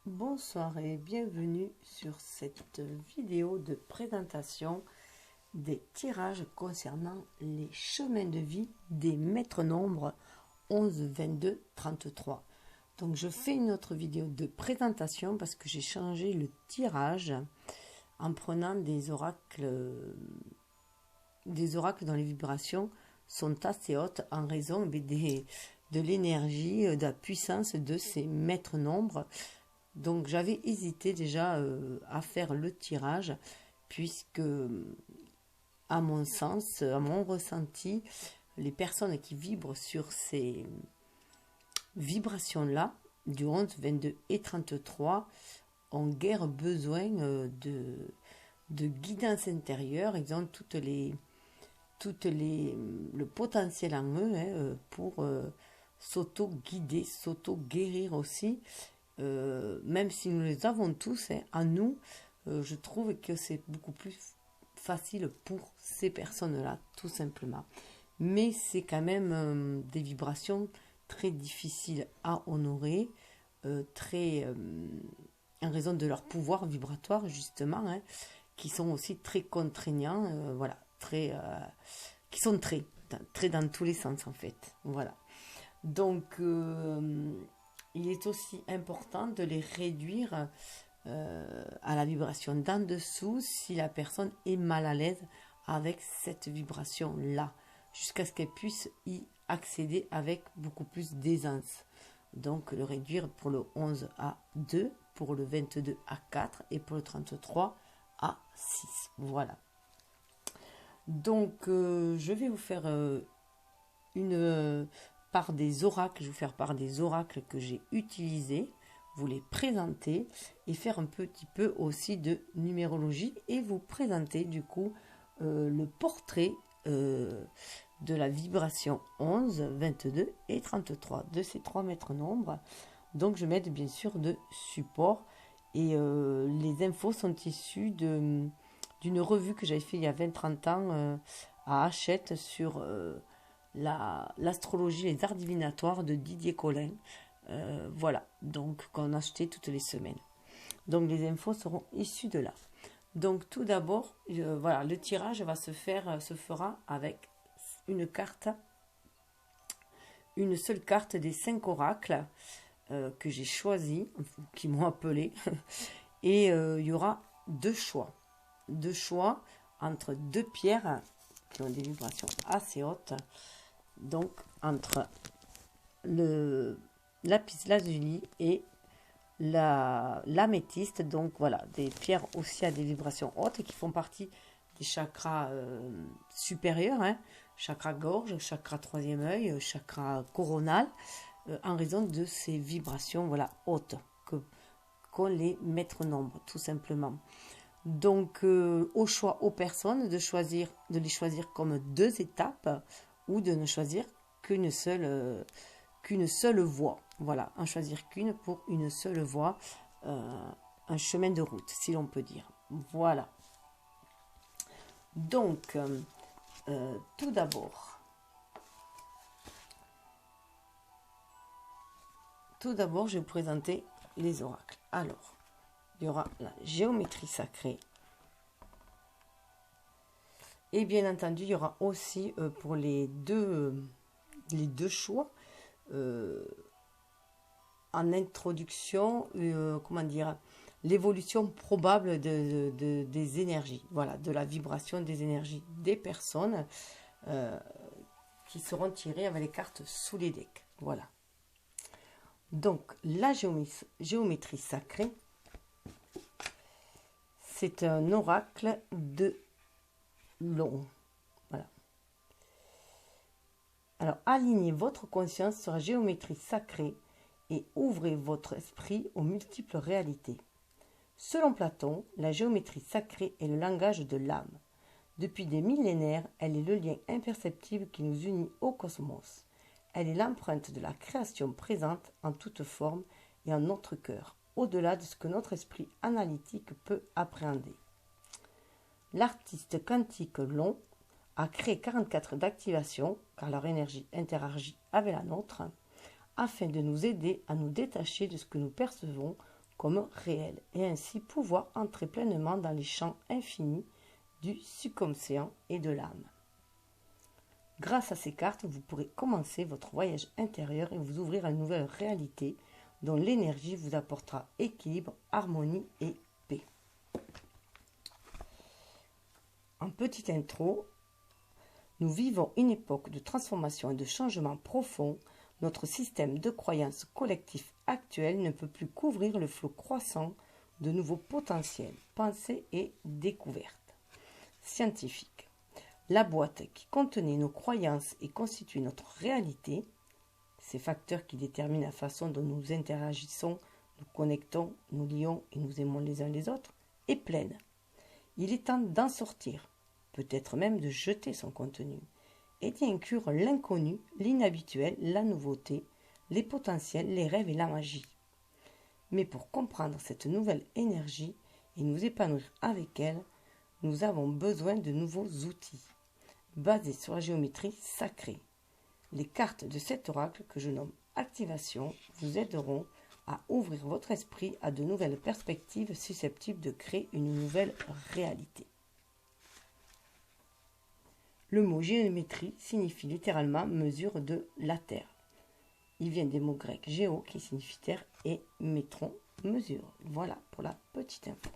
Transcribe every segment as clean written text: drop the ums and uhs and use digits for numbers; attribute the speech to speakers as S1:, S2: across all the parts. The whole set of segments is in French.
S1: Bonsoir et bienvenue sur cette vidéo de présentation des tirages concernant les chemins de vie des maîtres nombres 11, 22, 33. Donc je fais une autre vidéo de présentation parce que j'ai changé le tirage en prenant des oracles dont les vibrations sont assez hautes en raison de l'énergie, de la puissance de ces maîtres nombres. Donc j'avais hésité déjà à faire le tirage puisque à mon sens, à mon ressenti, les personnes qui vibrent sur ces vibrations-là, du 11, 22 et 33, ont guère besoin de guidance intérieure. Ils ont le potentiel en eux pour s'auto-guider, s'auto-guérir aussi. Même si nous les avons tous en nous, je trouve que c'est beaucoup plus facile pour ces personnes-là, tout simplement. Mais c'est quand même des vibrations très difficiles à honorer, en raison de leur pouvoir vibratoire, justement, qui sont aussi très contraignants, voilà, qui sont très dans tous les sens, en fait. Voilà. Donc, il est aussi important de les réduire à la vibration d'en dessous si la personne est mal à l'aise avec cette vibration-là, jusqu'à ce qu'elle puisse y accéder avec beaucoup plus d'aisance. Donc, le réduire pour le 11 à 2, pour le 22 à 4 et pour le 33 à 6. Voilà. Donc, je vais vous faire par des oracles, je vais vous faire part des oracles que j'ai utilisés, vous les présenter et faire un petit peu aussi de numérologie et vous présenter du coup le portrait de la vibration 11, 22 et 33 de ces trois maîtres nombres. Donc je m'aide bien sûr de support et les infos sont issues d'une revue que j'avais fait il y a 20-30 ans à Hachette sur l'astrologie, les arts divinatoires de Didier Collin. Voilà, donc qu'on achetait toutes les semaines. Donc les infos seront issues de là. Donc tout d'abord, voilà, le tirage se fera avec une seule carte des 5 oracles que j'ai choisis, qui m'ont appelé. Et il y aura deux choix entre deux pierres qui ont des vibrations assez hautes. Donc, entre le lapis lazuli et l'améthyste. Donc, voilà, des pierres aussi à des vibrations hautes et qui font partie des chakras supérieurs, chakra gorge, chakra troisième œil, chakra coronal, en raison de ces vibrations hautes qu'ont les maîtres nombres, tout simplement. Donc, au choix aux personnes de les choisir comme deux étapes ou de ne choisir qu'une seule voie. Voilà, en choisir qu'une pour une seule voie, un chemin de route, si l'on peut dire. Voilà. Donc, tout d'abord, je vais vous présenter les oracles. Alors, il y aura la géométrie sacrée. Et bien entendu, il y aura aussi pour les deux choix, en introduction, l'évolution probable des énergies, voilà, de la vibration des énergies des personnes qui seront tirées avec les cartes sous les decks. Voilà. Donc, la géométrie sacrée, c'est un oracle de long. Voilà. Alors, alignez votre conscience sur la géométrie sacrée et ouvrez votre esprit aux multiples réalités. Selon Platon, la géométrie sacrée est le langage de l'âme. Depuis des millénaires, elle est le lien imperceptible qui nous unit au cosmos. Elle est l'empreinte de la création présente en toute forme et en notre cœur, au-delà de ce que notre esprit analytique peut appréhender. L'artiste quantique Long a créé 44 d'activation, car leur énergie interagit avec la nôtre, afin de nous aider à nous détacher de ce que nous percevons comme réels et ainsi pouvoir entrer pleinement dans les champs infinis du subconscient et de l'âme. Grâce à ces cartes, vous pourrez commencer votre voyage intérieur et vous ouvrir à une nouvelle réalité dont l'énergie vous apportera équilibre, harmonie et paix. En petite intro, nous vivons une époque de transformation et de changement profond. Notre système de croyances collectif actuel ne peut plus couvrir le flot croissant de nouveaux potentiels, pensées et découvertes scientifiques. La boîte qui contenait nos croyances et constitue notre réalité, ces facteurs qui déterminent la façon dont nous interagissons, nous connectons, nous lions et nous aimons les uns les autres, est pleine. Il est temps d'en sortir, peut-être même de jeter son contenu, et d'y inclure l'inconnu, l'inhabituel, la nouveauté, les potentiels, les rêves et la magie. Mais pour comprendre cette nouvelle énergie et nous épanouir avec elle, nous avons besoin de nouveaux outils, basés sur la géométrie sacrée. Les cartes de cet oracle que je nomme Activation vous aideront à ouvrir votre esprit à de nouvelles perspectives susceptibles de créer une nouvelle réalité. Le mot géométrie signifie littéralement mesure de la terre. Il vient des mots grecs géo qui signifie terre et métron, mesure. Voilà pour la petite info.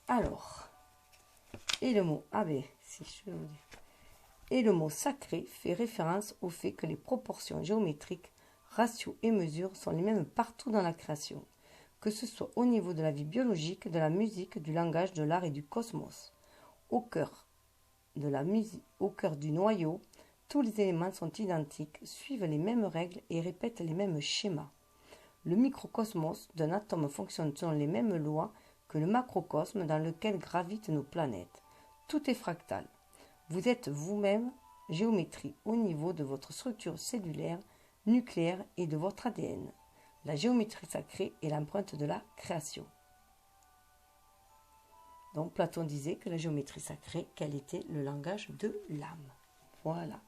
S1: Alors, et le mot si je veux dire. Et le mot sacré fait référence au fait que les proportions géométriques, ratios et mesures sont les mêmes partout dans la création, que ce soit au niveau de la vie biologique, de la musique, du langage, de l'art et du cosmos. Au cœur de la musique, au cœur du noyau, tous les éléments sont identiques, suivent les mêmes règles et répètent les mêmes schémas. Le microcosmos d'un atome fonctionne selon les mêmes lois que le macrocosme dans lequel gravitent nos planètes. Tout est fractal. Vous êtes vous-même géométrie au niveau de votre structure cellulaire, nucléaire et de votre ADN. La géométrie sacrée est l'empreinte de la création. Donc Platon disait que la géométrie sacrée, quel était le langage de l'âme. Voilà.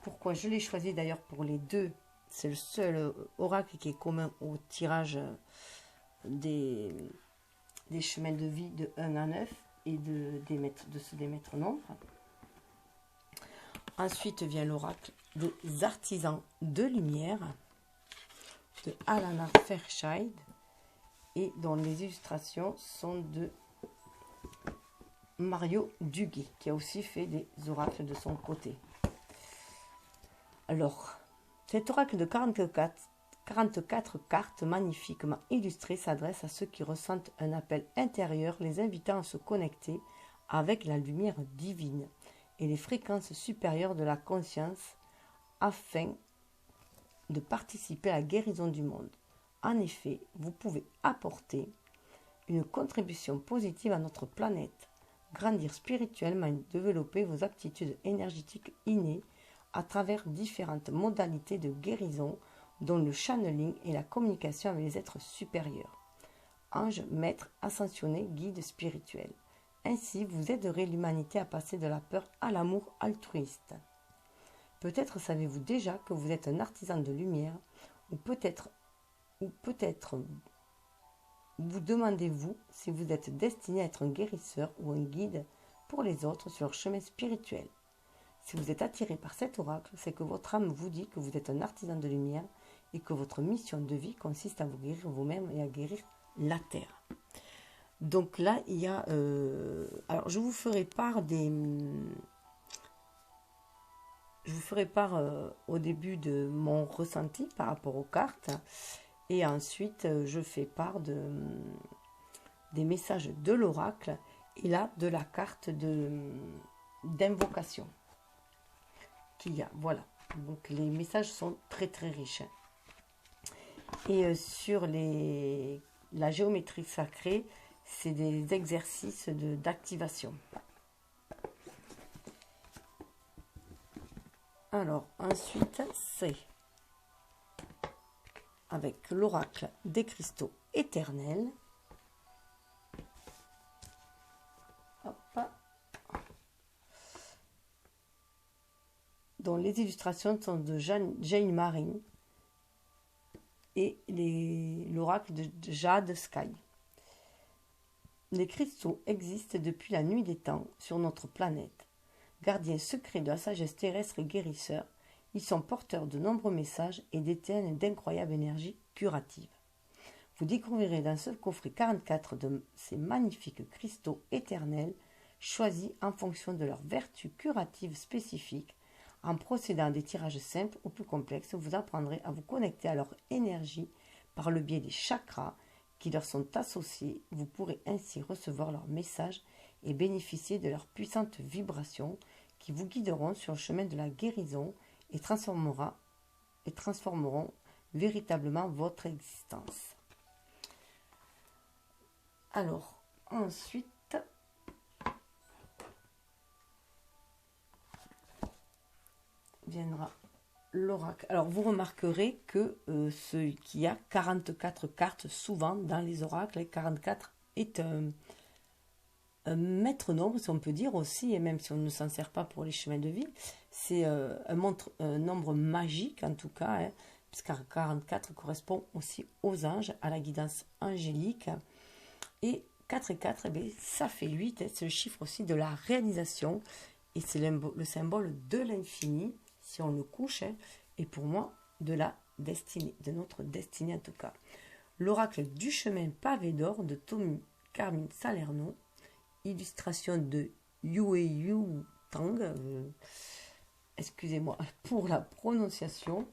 S1: Pourquoi je l'ai choisi d'ailleurs pour les deux. C'est le seul oracle qui est commun au tirage des chemins de vie de 1 à 9 et de ce démètre nombre. Ensuite vient l'oracle des artisans de lumière de Alana Fairchild et dont les illustrations sont de Mario Duguay qui a aussi fait des oracles de son côté. Alors, cet oracle de 44 cartes magnifiquement illustrées s'adresse à ceux qui ressentent un appel intérieur les invitant à se connecter avec la lumière divine et les fréquences supérieures de la conscience afin de participer à la guérison du monde. En effet, vous pouvez apporter une contribution positive à notre planète, grandir spirituellement et développer vos aptitudes énergétiques innées à travers différentes modalités de guérison dont le channeling et la communication avec les êtres supérieurs. Anges, maîtres, ascensionnés, guides spirituels. Ainsi, vous aiderez l'humanité à passer de la peur à l'amour altruiste. Peut-être savez-vous déjà que vous êtes un artisan de lumière, ou peut-être vous demandez-vous si vous êtes destiné à être un guérisseur ou un guide pour les autres sur leur chemin spirituel. Si vous êtes attiré par cet oracle, c'est que votre âme vous dit que vous êtes un artisan de lumière et que votre mission de vie consiste à vous guérir vous-même et à guérir la terre. Donc là, il y a... alors, je vous ferai part au début de mon ressenti par rapport aux cartes. Et ensuite, je fais part des messages de l'oracle et là, de la carte d'invocation qu'il y a. Voilà. Donc, les messages sont très, très riches. Et sur la géométrie sacrée, c'est des exercices d'activation. Alors, ensuite, c'est avec l'oracle des cristaux éternels. Hop. dont les illustrations sont de Jane Marin et l'oracle de Jade Sky. Les cristaux existent depuis la nuit des temps sur notre planète. Gardiens secrets de la sagesse terrestre et guérisseurs, ils sont porteurs de nombreux messages et détiennent d'incroyables énergies curatives. Vous découvrirez dans ce coffret 44 de ces magnifiques cristaux éternels choisis en fonction de leurs vertus curatives spécifiques. En procédant à des tirages simples ou plus complexes, vous apprendrez à vous connecter à leur énergie par le biais des chakras qui leur sont associés. Vous pourrez ainsi recevoir leurs messages et bénéficier de leurs puissantes vibrations qui vous guideront sur le chemin de la guérison et transformeront véritablement votre existence. Alors, ensuite, viendra l'oracle. Alors, vous remarquerez que qu'il y a 44 cartes souvent dans les oracles. Et 44 est un maître nombre, si on peut dire aussi, et même si on ne s'en sert pas pour les chemins de vie, c'est un nombre magique en tout cas, hein, puisque 44 correspond aussi aux anges, à la guidance angélique. Et 4 et 4, eh bien, ça fait 8, hein, c'est le chiffre aussi de la réalisation, et c'est le symbole de l'infini, si on le couche, hein, et pour moi, de la destinée, de notre destinée en tout cas. L'oracle du chemin pavé d'or de Tommy Carmine Salerno, illustration de Yue Tang, excusez-moi pour la prononciation.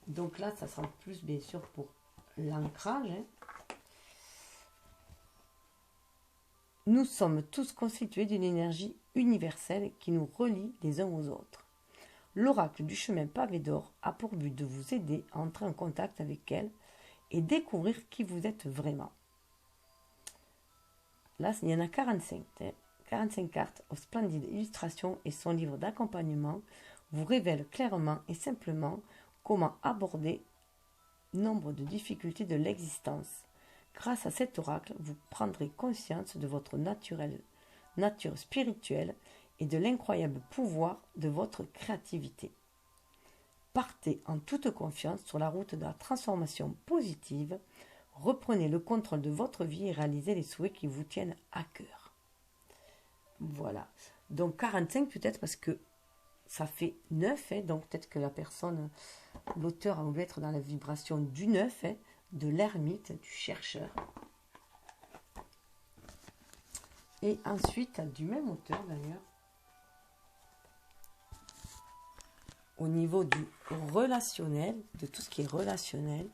S1: Donc là, ça sera plus bien sûr pour l'ancrage. Hein. Nous sommes tous constitués d'une énergie universelle qui nous relie les uns aux autres. L'oracle du chemin pavé d'or a pour but de vous aider à entrer en contact avec elle et découvrir qui vous êtes vraiment. Là, il y en a 45. 45 cartes aux splendides illustrations et son livre d'accompagnement vous révèle clairement et simplement comment aborder nombre de difficultés de l'existence. Grâce à cet oracle, vous prendrez conscience de votre nature spirituelle et de l'incroyable pouvoir de votre créativité. Partez en toute confiance sur la route de la transformation positive. Reprenez le contrôle de votre vie et réalisez les souhaits qui vous tiennent à cœur. Voilà. Donc 45 peut-être parce que ça fait 9. Hein, donc peut-être que la personne, l'auteur a voulu être dans la vibration du 9, hein, de l'ermite, du chercheur. Et ensuite, du même auteur d'ailleurs, au niveau du relationnel, de tout ce qui est relationnel,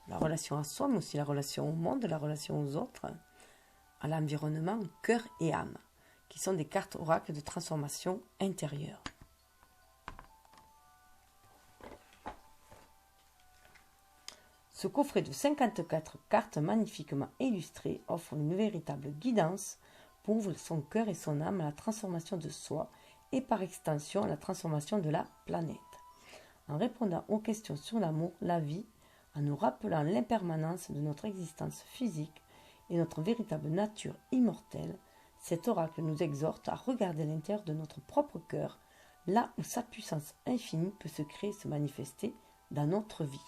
S1: la relation à soi, mais aussi la relation au monde, la relation aux autres, à l'environnement, cœur et âme, qui sont des cartes oracles de transformation intérieure. Ce coffret de 54 cartes magnifiquement illustrées offre une véritable guidance pour ouvrir son cœur et son âme à la transformation de soi et par extension à la transformation de la planète. En répondant aux questions sur l'amour, la vie, en nous rappelant l'impermanence de notre existence physique et notre véritable nature immortelle, cet oracle nous exhorte à regarder l'intérieur de notre propre cœur, là où sa puissance infinie peut se créer et se manifester dans notre vie.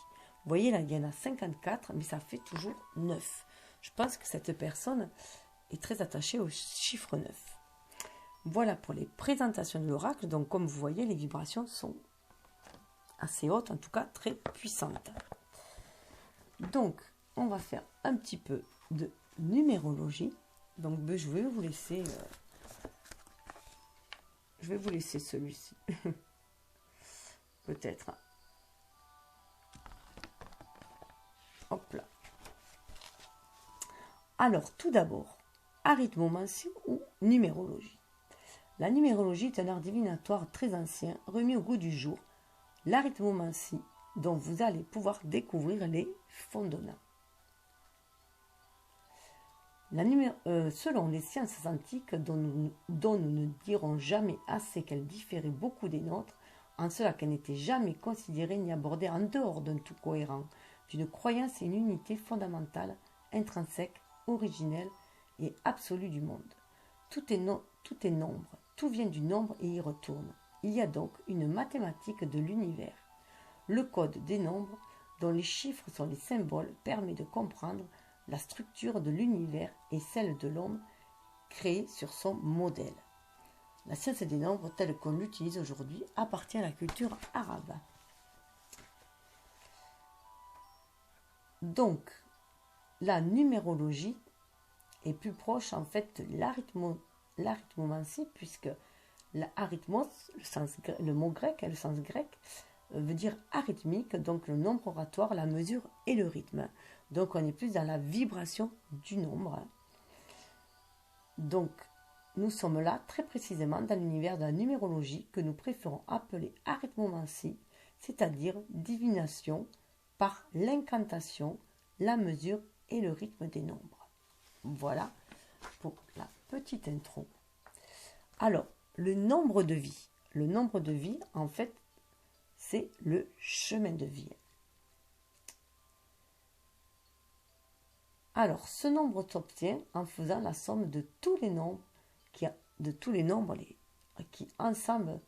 S1: Vous voyez, là, il y en a 54, mais ça fait toujours 9. Je pense que cette personne est très attachée au chiffre 9. Voilà pour les présentations de l'oracle. Donc, comme vous voyez, les vibrations sont assez hautes, en tout cas très puissantes. Donc, on va faire un petit peu de numérologie. Donc, je vais vous laisser, celui-ci. Peut-être. Hop là. Alors, tout d'abord, arithmomancie ou numérologie. La numérologie est un art divinatoire très ancien, remis au goût du jour. L'arithmomancie, dont vous allez pouvoir découvrir les fondements. Selon les sciences antiques, dont nous ne dirons jamais assez qu'elles différaient beaucoup des nôtres, en cela qu'elles n'étaient jamais considérées ni abordées en dehors d'un tout cohérent, d'une croyance et une unité fondamentale, intrinsèque, originelle et absolue du monde. Tout est nombre, tout vient du nombre et y retourne. Il y a donc une mathématique de l'univers. Le code des nombres, dont les chiffres sont les symboles, permet de comprendre la structure de l'univers et celle de l'homme créé sur son modèle. La science des nombres telle qu'on l'utilise aujourd'hui appartient à la culture arabe. Donc, la numérologie est plus proche en fait de l'arithmomancie, puisque l'arithmos, le mot grec, le sens grec, veut dire arithmique, donc le nombre oratoire, la mesure et le rythme. Donc on est plus dans la vibration du nombre. Donc nous sommes là très précisément dans l'univers de la numérologie que nous préférons appeler arithmomancie, c'est-à-dire divination par l'incantation, la mesure et le rythme des nombres. Voilà pour la petite intro. Alors, le nombre de vie. Le nombre de vie, en fait, c'est le chemin de vie. Alors, ce nombre s'obtient en faisant la somme de tous les nombres qui ensemble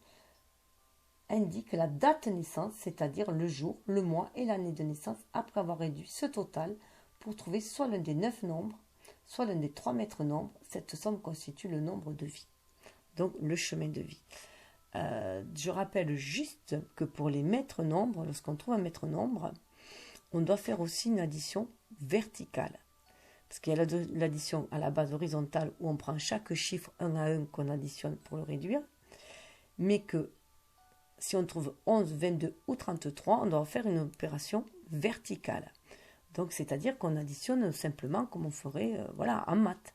S1: indiquent la date de naissance, c'est-à-dire le jour, le mois et l'année de naissance, après avoir réduit ce total pour trouver soit l'un des 9 nombres, soit l'un des 3 maîtres nombres. Cette somme constitue le nombre de vie, donc le chemin de vie. Je rappelle juste que pour les maîtres nombres, lorsqu'on trouve un maître nombre, on doit faire aussi une addition verticale. Parce qu'il y a l'addition à la base horizontale où on prend chaque chiffre un à un qu'on additionne pour le réduire. Mais que si on trouve 11, 22 ou 33, on doit faire une opération verticale. Donc c'est-à-dire qu'on additionne simplement comme on ferait en maths.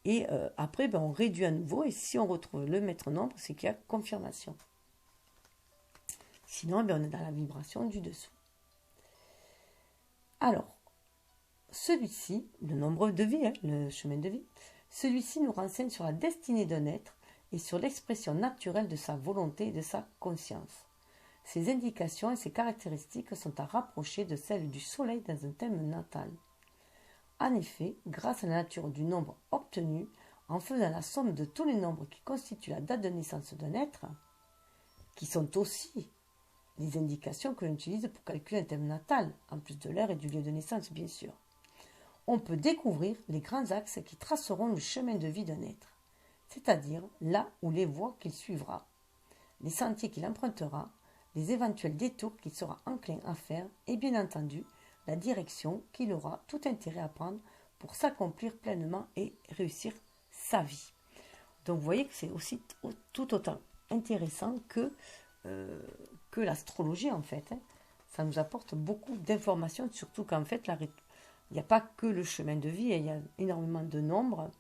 S1: Et après, on réduit à nouveau. Et si on retrouve le maître nombre, c'est qu'il y a confirmation. Sinon, on est dans la vibration du dessous. Alors, celui-ci, le nombre de vie, le chemin de vie, celui-ci nous renseigne sur la destinée d'un être et sur l'expression naturelle de sa volonté et de sa conscience. Ces indications et ces caractéristiques sont à rapprocher de celles du soleil dans un thème natal. En effet, grâce à la nature du nombre obtenu, en faisant la somme de tous les nombres qui constituent la date de naissance d'un être, qui sont aussi les indications que l'on utilise pour calculer un thème natal, en plus de l'heure et du lieu de naissance, bien sûr, on peut découvrir les grands axes qui traceront le chemin de vie d'un être, c'est-à-dire là où les voies qu'il suivra, les sentiers qu'il empruntera, les éventuels détours qu'il sera enclin à faire et bien entendu la direction qu'il aura tout intérêt à prendre pour s'accomplir pleinement et réussir sa vie. Donc vous voyez que c'est aussi tout autant intéressant que l'astrologie en fait. Ça nous apporte beaucoup d'informations, surtout qu'en fait il n'y a pas que le chemin de vie, il y a énormément de nombres,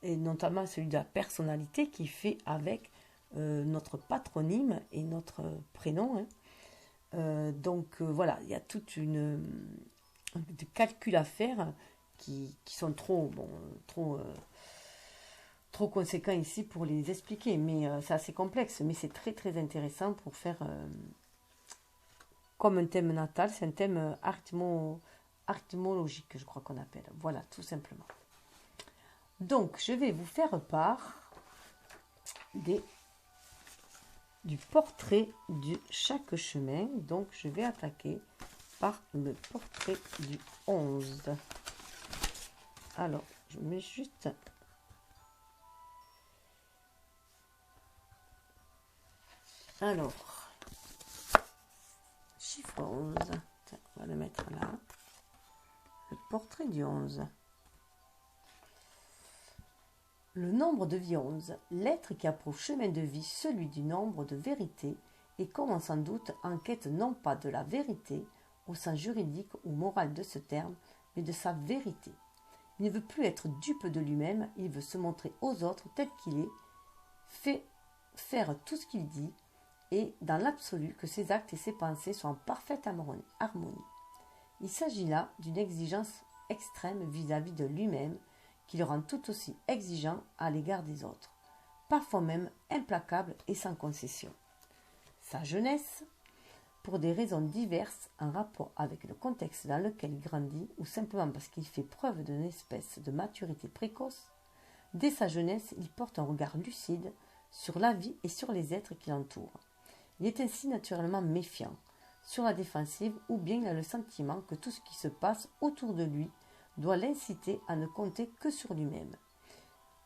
S1: et notamment celui de la personnalité qui fait avec notre patronyme et notre prénom. Voilà, il y a toute des calculs à faire qui sont trop conséquents ici pour les expliquer, mais c'est assez complexe, mais c'est très très intéressant pour faire comme un thème natal, c'est un thème arithmologique, je crois qu'on appelle, voilà, tout simplement. Donc, je vais vous faire part du portrait de chaque chemin. Donc, je vais attaquer par le portrait du 11. Alors, je mets juste... Alors, chiffre 11. On va le mettre là. Le portrait du 11. Le nombre de vie 11, l'être qui a pour chemin de vie celui du nombre de vérité et comme sans doute en quête non pas de la vérité au sens juridique ou moral de ce terme, mais de sa vérité. Il ne veut plus être dupe de lui-même, il veut se montrer aux autres tel qu'il est, fait faire tout ce qu'il dit et dans l'absolu que ses actes et ses pensées soient en parfaite harmonie. Il s'agit là d'une exigence extrême vis-à-vis de lui-même qui le rend tout aussi exigeant à l'égard des autres, parfois même implacable et sans concession. Sa jeunesse, pour des raisons diverses en rapport avec le contexte dans lequel il grandit ou simplement parce qu'il fait preuve d'une espèce de maturité précoce, dès sa jeunesse, il porte un regard lucide sur la vie et sur les êtres qui l'entourent. Il est ainsi naturellement méfiant, sur la défensive, ou bien il a le sentiment que tout ce qui se passe autour de lui doit l'inciter à ne compter que sur lui-même,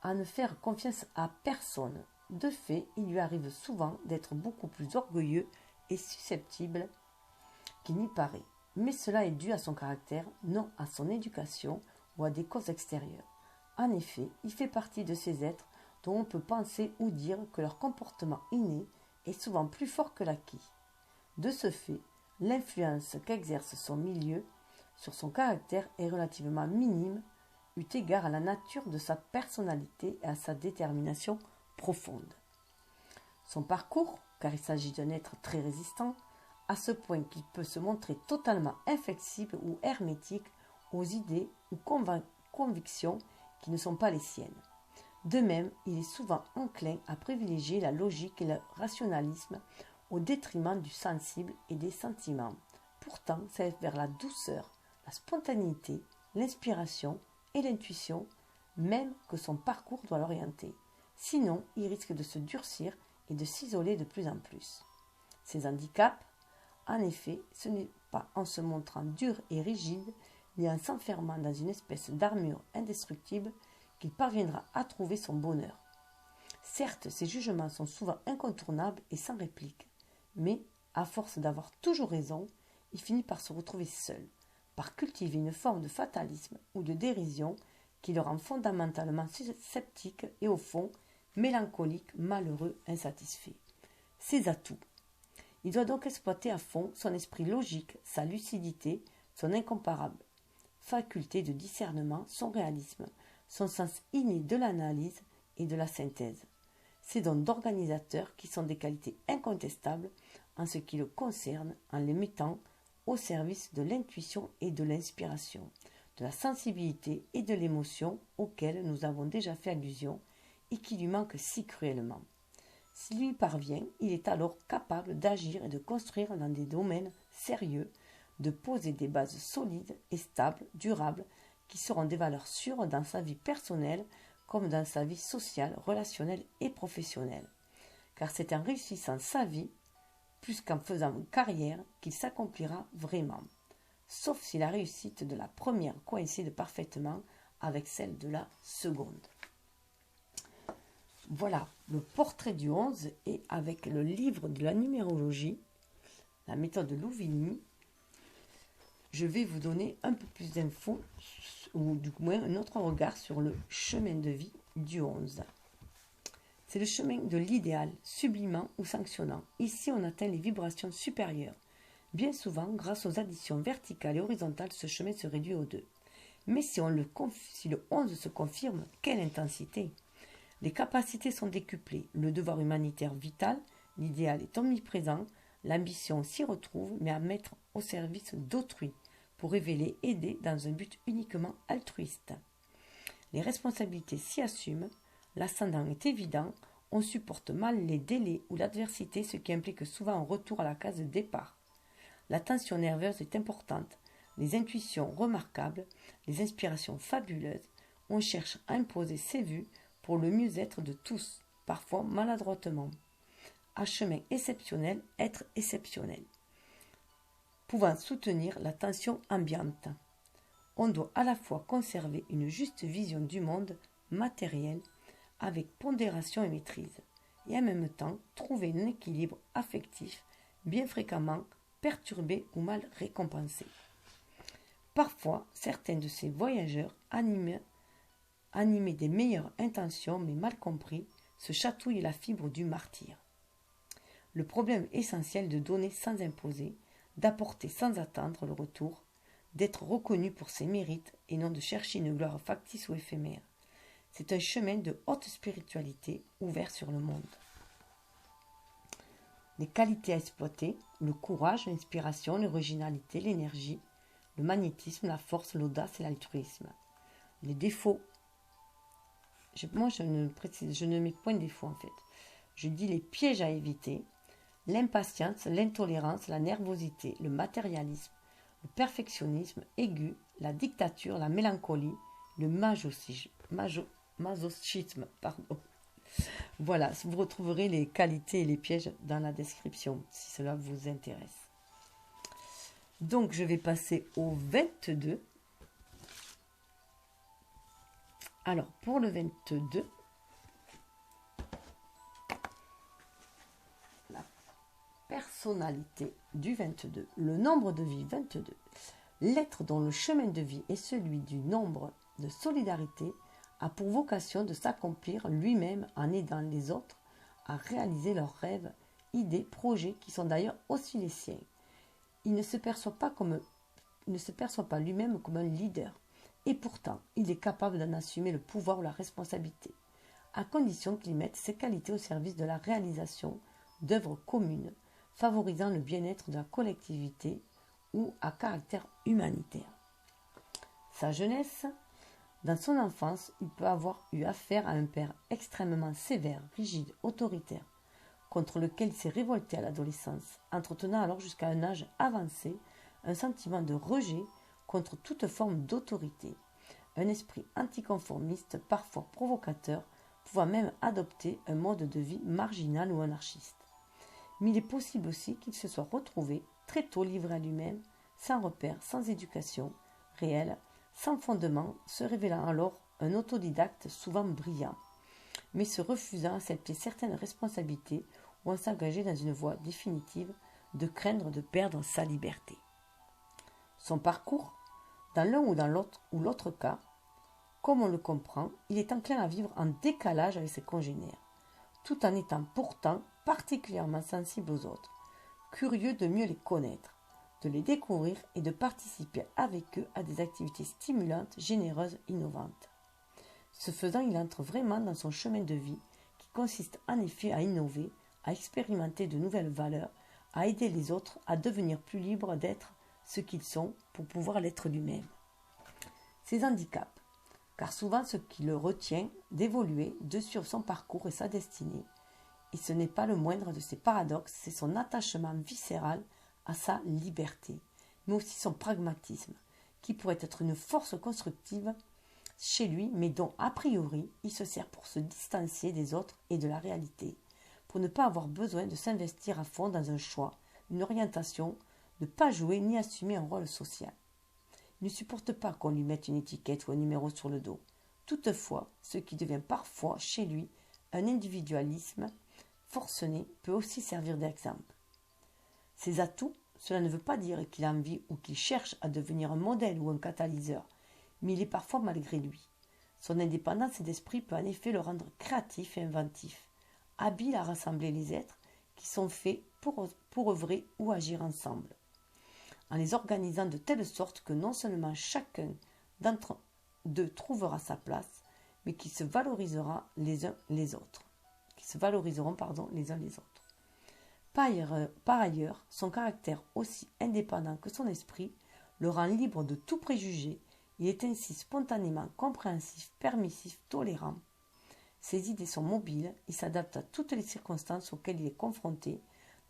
S1: à ne faire confiance à personne. De fait, il lui arrive souvent d'être beaucoup plus orgueilleux et susceptible qu'il n'y paraît. Mais cela est dû à son caractère, non à son éducation ou à des causes extérieures. En effet, il fait partie de ces êtres dont on peut penser ou dire que leur comportement inné est souvent plus fort que l'acquis. De ce fait, l'influence qu'exerce son milieu sur son caractère est relativement minime, eu égard à la nature de sa personnalité et à sa détermination profonde. Son parcours, car il s'agit d'un être très résistant, à ce point qu'il peut se montrer totalement inflexible ou hermétique aux idées ou convictions qui ne sont pas les siennes. De même, il est souvent enclin à privilégier la logique et le rationalisme au détriment du sensible et des sentiments. Pourtant, c'est vers la douceur, la spontanéité, l'inspiration et l'intuition même que son parcours doit l'orienter. Sinon, il risque de se durcir et de s'isoler de plus en plus. Ses handicaps, en effet, ce n'est pas en se montrant dur et rigide, ni en s'enfermant dans une espèce d'armure indestructible qu'il parviendra à trouver son bonheur. Certes, ses jugements sont souvent incontournables et sans réplique, mais, à force d'avoir toujours raison, il finit par se retrouver seul, par cultiver une forme de fatalisme ou de dérision qui le rend fondamentalement sceptique et au fond mélancolique, malheureux, insatisfait. Ses atouts. Il doit donc exploiter à fond son esprit logique, sa lucidité, son incomparable faculté de discernement, son réalisme, son sens inné de l'analyse et de la synthèse. Ces dons d'organisateur qui sont des qualités incontestables en ce qui le concerne, en les mettant au service de l'intuition et de l'inspiration, de la sensibilité et de l'émotion auxquelles nous avons déjà fait allusion et qui lui manquent si cruellement. S'il lui parvient, il est alors capable d'agir et de construire dans des domaines sérieux, de poser des bases solides et stables, durables, qui seront des valeurs sûres dans sa vie personnelle comme dans sa vie sociale, relationnelle et professionnelle. Car c'est en réussissant sa vie, plus qu'en faisant une carrière, qu'il s'accomplira vraiment. Sauf si la réussite de la première coïncide parfaitement avec celle de la seconde. Voilà le portrait du 11 et avec le livre de la numérologie, la méthode Louvigny, je vais vous donner un peu plus d'infos, ou du moins un autre regard sur le chemin de vie du 11. C'est le chemin de l'idéal, sublimant ou sanctionnant. Ici, on atteint les vibrations supérieures. Bien souvent, grâce aux additions verticales et horizontales, ce chemin se réduit aux 2. Mais si le 11 se confirme, quelle intensité! Les capacités sont décuplées, le devoir humanitaire vital, l'idéal est omniprésent, l'ambition s'y retrouve, mais à mettre au service d'autrui, pour révéler, aider dans un but uniquement altruiste. Les responsabilités s'y assument, l'ascendant est évident, on supporte mal les délais ou l'adversité, ce qui implique souvent un retour à la case de départ. La tension nerveuse est importante, les intuitions remarquables, les inspirations fabuleuses, on cherche à imposer ses vues pour le mieux-être de tous, parfois maladroitement. À chemin exceptionnel, être exceptionnel, pouvant soutenir la tension ambiante. On doit à la fois conserver une juste vision du monde matériel avec pondération et maîtrise, et en même temps trouver un équilibre affectif bien fréquemment perturbé ou mal récompensé. Parfois, certains de ces voyageurs animés des meilleures intentions mais mal compris, se chatouillent la fibre du martyr. Le problème essentiel de donner sans imposer, d'apporter sans attendre le retour, d'être reconnu pour ses mérites et non de chercher une gloire factice ou éphémère. C'est un chemin de haute spiritualité ouvert sur le monde. Les qualités à exploiter, le courage, l'inspiration, l'originalité, l'énergie, le magnétisme, la force, l'audace et l'altruisme. Les défauts, je ne mets point de défauts en fait. Je dis les pièges à éviter, l'impatience, l'intolérance, la nervosité, le matérialisme, le perfectionnisme aigu, la dictature, la mélancolie, le masochisme, Voilà, vous retrouverez les qualités et les pièges dans la description, si cela vous intéresse. Donc, je vais passer au 22. Alors, pour le 22, la personnalité du 22, le nombre de vie 22, l'être dont le chemin de vie est celui du nombre de solidarité, a pour vocation de s'accomplir lui-même en aidant les autres à réaliser leurs rêves, idées, projets qui sont d'ailleurs aussi les siens. Il ne se perçoit pas lui-même comme un leader, et pourtant il est capable d'en assumer le pouvoir ou la responsabilité, à condition qu'il mette ses qualités au service de la réalisation d'œuvres communes, favorisant le bien-être de la collectivité ou à caractère humanitaire. Sa jeunesse. Dans son enfance, il peut avoir eu affaire à un père extrêmement sévère, rigide, autoritaire, contre lequel il s'est révolté à l'adolescence, entretenant alors jusqu'à un âge avancé un sentiment de rejet contre toute forme d'autorité, un esprit anticonformiste, parfois provocateur, pouvant même adopter un mode de vie marginal ou anarchiste. Mais il est possible aussi qu'il se soit retrouvé très tôt livré à lui-même, sans repère, sans éducation réelle, sans fondement, se révélant alors un autodidacte souvent brillant, mais se refusant à accepter certaines responsabilités ou à s'engager dans une voie définitive, de craindre de perdre sa liberté. Son parcours, dans l'un ou dans l'autre cas, comme on le comprend, il est enclin à vivre en décalage avec ses congénères, tout en étant pourtant particulièrement sensible aux autres, curieux de mieux les connaître, de les découvrir et de participer avec eux à des activités stimulantes, généreuses, innovantes. Ce faisant, il entre vraiment dans son chemin de vie qui consiste en effet à innover, à expérimenter de nouvelles valeurs, à aider les autres à devenir plus libres d'être ce qu'ils sont pour pouvoir l'être lui-même. Ses handicaps, car souvent ce qui le retient d'évoluer, de suivre son parcours et sa destinée, et ce n'est pas le moindre de ses paradoxes, c'est son attachement viscéral à sa liberté, mais aussi son pragmatisme, qui pourrait être une force constructive chez lui, mais dont, a priori, il se sert pour se distancier des autres et de la réalité, pour ne pas avoir besoin de s'investir à fond dans un choix, une orientation, ne pas jouer ni assumer un rôle social. Il ne supporte pas qu'on lui mette une étiquette ou un numéro sur le dos. Toutefois, ce qui devient parfois chez lui un individualisme forcené peut aussi servir d'exemple. Ses atouts, cela ne veut pas dire qu'il a envie ou qu'il cherche à devenir un modèle ou un catalyseur, mais il est parfois malgré lui. Son indépendance d'esprit peut en effet le rendre créatif et inventif, habile à rassembler les êtres qui sont faits pour œuvrer ou agir ensemble, en les organisant de telle sorte que non seulement chacun d'entre eux trouvera sa place, mais qu'ils se valorisera les uns les autres. Qui se valoriseront les uns les autres. Par ailleurs, son caractère aussi indépendant que son esprit le rend libre de tout préjugé. Il est ainsi spontanément compréhensif, permissif, tolérant. Ses idées sont mobiles, il s'adapte à toutes les circonstances auxquelles il est confronté,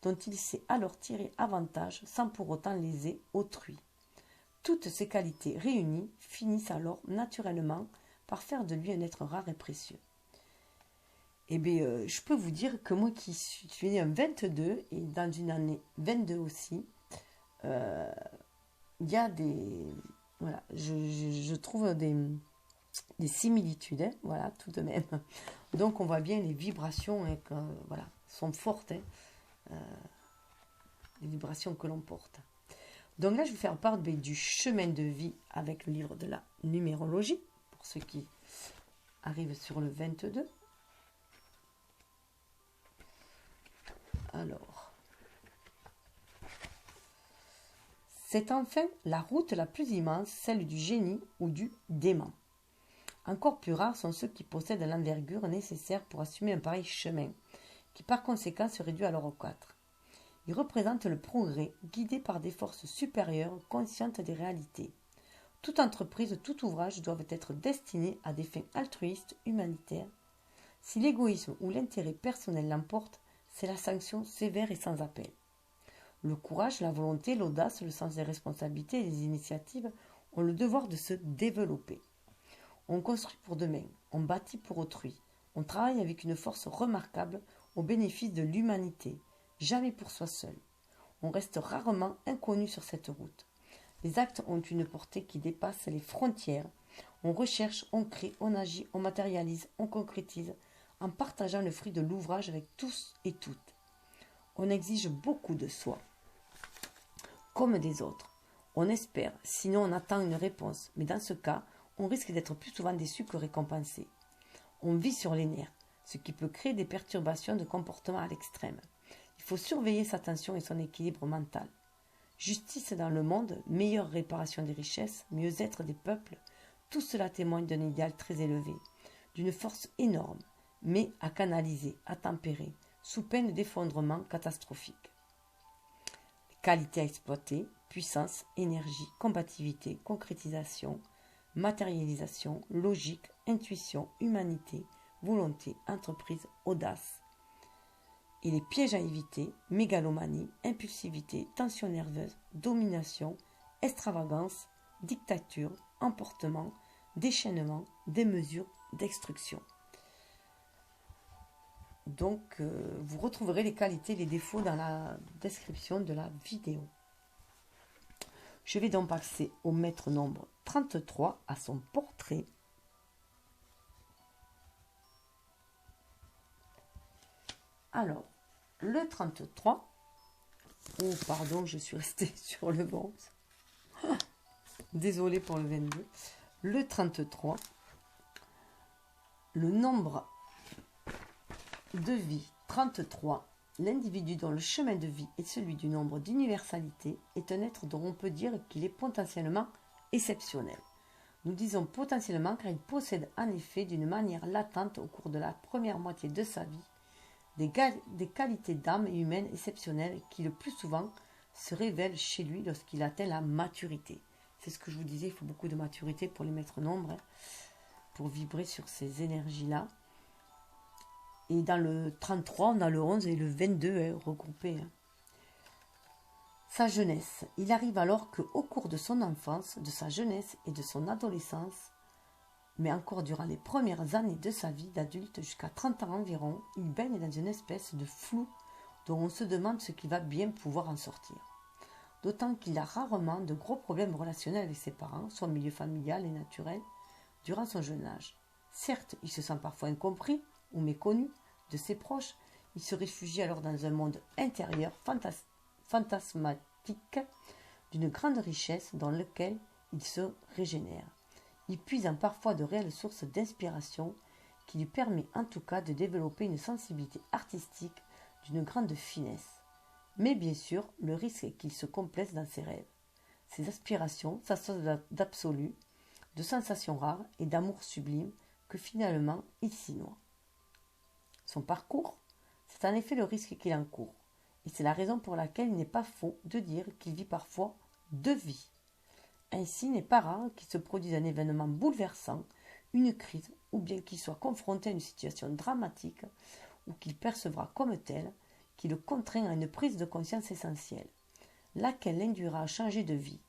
S1: dont il sait alors tirer avantage sans pour autant léser autrui. Toutes ces qualités réunies finissent alors naturellement par faire de lui un être rare et précieux. Eh bien, je peux vous dire que moi qui suis née en 22 et dans une année 22 aussi, il y a des... Voilà, je trouve des similitudes, hein, voilà, tout de même. Donc on voit bien les vibrations hein, voilà, sont fortes, hein, les vibrations que l'on porte. Donc là, je vais faire part du chemin de vie avec le livre de la numérologie, pour ceux qui arrivent sur le 22. Alors, c'est enfin la route la plus immense, celle du génie ou du dément. Encore plus rares sont ceux qui possèdent l'envergure nécessaire pour assumer un pareil chemin, qui par conséquent se réduit alors aux 4. Ils représentent le progrès, guidé par des forces supérieures, conscientes des réalités. Toute entreprise, tout ouvrage doivent être destinés à des fins altruistes, humanitaires. Si l'égoïsme ou l'intérêt personnel l'emporte, c'est la sanction sévère et sans appel. Le courage, la volonté, l'audace, le sens des responsabilités et des initiatives ont le devoir de se développer. On construit pour demain, on bâtit pour autrui, On travaille avec une force remarquable au bénéfice de l'humanité, jamais pour soi seul. On reste rarement inconnu sur cette route. Les actes ont une portée qui dépasse les frontières. On recherche, on crée, on agit, on matérialise, on concrétise, en partageant le fruit de l'ouvrage avec tous et toutes. On exige beaucoup de soi, comme des autres. On espère, sinon on attend une réponse, mais dans ce cas, on risque d'être plus souvent déçu que récompensé. On vit sur les nerfs, ce qui peut créer des perturbations de comportement à l'extrême. Il faut surveiller sa tension et son équilibre mental. Justice dans le monde, meilleure réparation des richesses, mieux-être des peuples, tout cela témoigne d'un idéal très élevé, d'une force énorme, mais à canaliser, à tempérer, sous peine d'effondrement catastrophique. Qualité à exploiter, puissance, énergie, combativité, concrétisation, matérialisation, logique, intuition, humanité, volonté, entreprise, audace. Et les pièges à éviter, mégalomanie, impulsivité, tension nerveuse, domination, extravagance, dictature, emportement, déchaînement, démesure, destruction. Donc, vous retrouverez les qualités et les défauts dans la description de la vidéo. Je vais donc passer au maître nombre 33, à son portrait. Alors, le 33, oh pardon, je suis restée sur le bon. Désolée pour le 22. Le 33, le nombre de vie 33, l'individu dont le chemin de vie est celui du nombre d'universalité est un être dont on peut dire qu'il est potentiellement exceptionnel. Nous disons potentiellement car il possède en effet d'une manière latente au cours de la première moitié de sa vie des qualités d'âme humaine exceptionnelles qui le plus souvent se révèlent chez lui lorsqu'il atteint la maturité. C'est ce que je vous disais, il faut beaucoup de maturité pour les maîtres nombres, pour vibrer sur ces énergies-là. Et dans le 33, on a le 11 et le 22 regroupés. Sa jeunesse. Il arrive alors qu'au cours de son enfance, de sa jeunesse et de son adolescence, mais encore durant les premières années de sa vie d'adulte jusqu'à 30 ans environ, il baigne dans une espèce de flou dont on se demande ce qu'il va bien pouvoir en sortir. D'autant qu'il a rarement de gros problèmes relationnels avec ses parents, son milieu familial et naturel, durant son jeune âge. Certes, il se sent parfois incompris ou méconnu de ses proches, il se réfugie alors dans un monde intérieur fantasmatique d'une grande richesse dans lequel il se régénère. Il puise en parfois de réelles sources d'inspiration qui lui permet en tout cas de développer une sensibilité artistique d'une grande finesse. Mais bien sûr, le risque est qu'il se complaise dans ses rêves. Ses aspirations, sa source d'absolu, de sensations rares et d'amour sublime que finalement il s'y noie. Son parcours, c'est en effet le risque qu'il encourt. Et c'est la raison pour laquelle il n'est pas faux de dire qu'il vit parfois deux vies. Ainsi, il n'est pas rare qu'il se produise un événement bouleversant, une crise, ou bien qu'il soit confronté à une situation dramatique, ou qu'il percevra comme telle, qui le contraint à une prise de conscience essentielle, laquelle l'induira à changer de vie,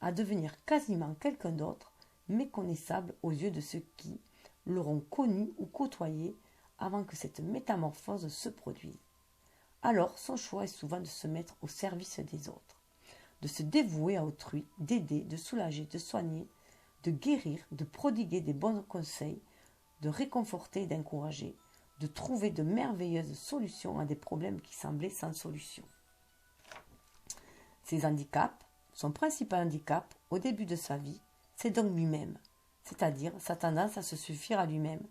S1: à devenir quasiment quelqu'un d'autre, méconnaissable aux yeux de ceux qui l'auront connu ou côtoyé avant que cette métamorphose se produise. Alors, son choix est souvent de se mettre au service des autres, de se dévouer à autrui, d'aider, de soulager, de soigner, de guérir, de prodiguer des bons conseils, de réconforter et d'encourager, de trouver de merveilleuses solutions à des problèmes qui semblaient sans solution. Ses handicaps, son principal handicap au début de sa vie, c'est donc lui-même, c'est-à-dire sa tendance à se suffire à lui-même,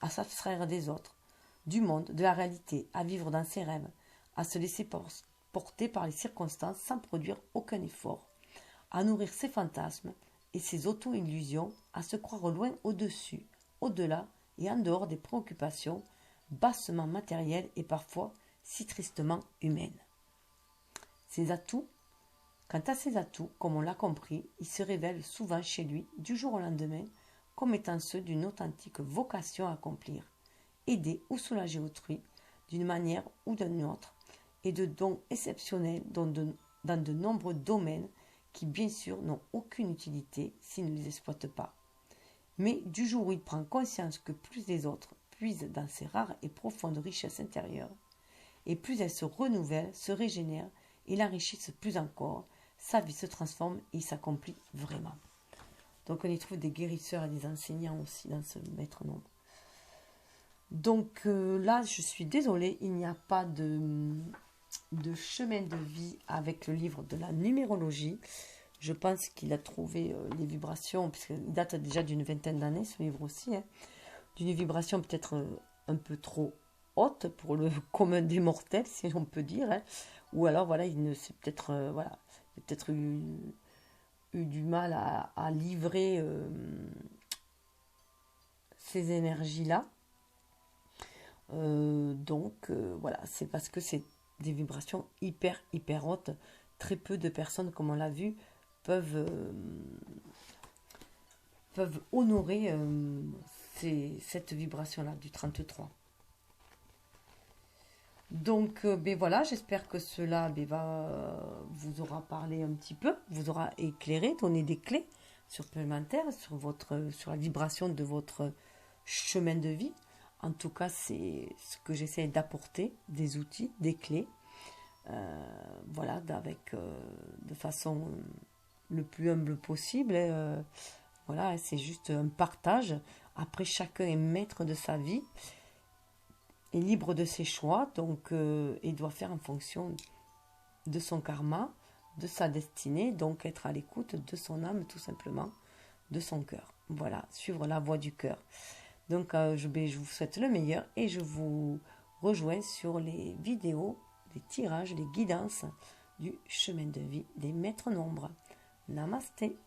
S1: à s'abstraire des autres, du monde, de la réalité, à vivre dans ses rêves, à se laisser porter par les circonstances sans produire aucun effort, à nourrir ses fantasmes et ses auto-illusions, à se croire loin au-dessus, au-delà et en dehors des préoccupations bassement matérielles et parfois si tristement humaines. Ses atouts, quant à ses atouts, comme on l'a compris, ils se révèlent souvent chez lui, du jour au lendemain, comme étant ceux d'une authentique vocation à accomplir, aider ou soulager autrui d'une manière ou d'une autre, et de dons exceptionnels dans de nombreux domaines qui bien sûr n'ont aucune utilité s'il ne les exploite pas. Mais du jour où il prend conscience que plus les autres, puise dans ses rares et profondes richesses intérieures, et plus elle se renouvelle, se régénère et l'enrichisse plus encore, sa vie se transforme et s'accomplit vraiment. Donc on y trouve des guérisseurs et des enseignants aussi dans ce maître nombre. Donc là, je suis désolée, il n'y a pas de chemin de vie avec le livre de la numérologie. Je pense qu'il a trouvé les vibrations, puisqu'il date déjà d'une vingtaine d'années, ce livre aussi, hein, d'une vibration peut-être un peu trop haute pour le commun des mortels, si on peut dire. Hein. Ou alors, voilà, il a peut-être eu du mal à livrer ces énergies-là. Voilà, c'est parce que c'est des vibrations hyper hautes. Très peu de personnes, comme on l'a vu, peuvent honorer cette vibration-là du 33. Donc, voilà, j'espère que cela vous aura parlé un petit peu, vous aura éclairé, donné des clés supplémentaires sur la vibration de votre chemin de vie. En tout cas, c'est ce que j'essaie d'apporter, des outils, des clés, de façon le plus humble possible. Voilà, c'est juste un partage. Après, chacun est maître de sa vie, est libre de ses choix, donc il doit faire en fonction de son karma, de sa destinée, donc être à l'écoute de son âme, tout simplement, de son cœur. Voilà, suivre la voie du cœur. Donc, je vous souhaite le meilleur et je vous rejoins sur les vidéos, les tirages, les guidances du chemin de vie des maîtres nombres. Namasté.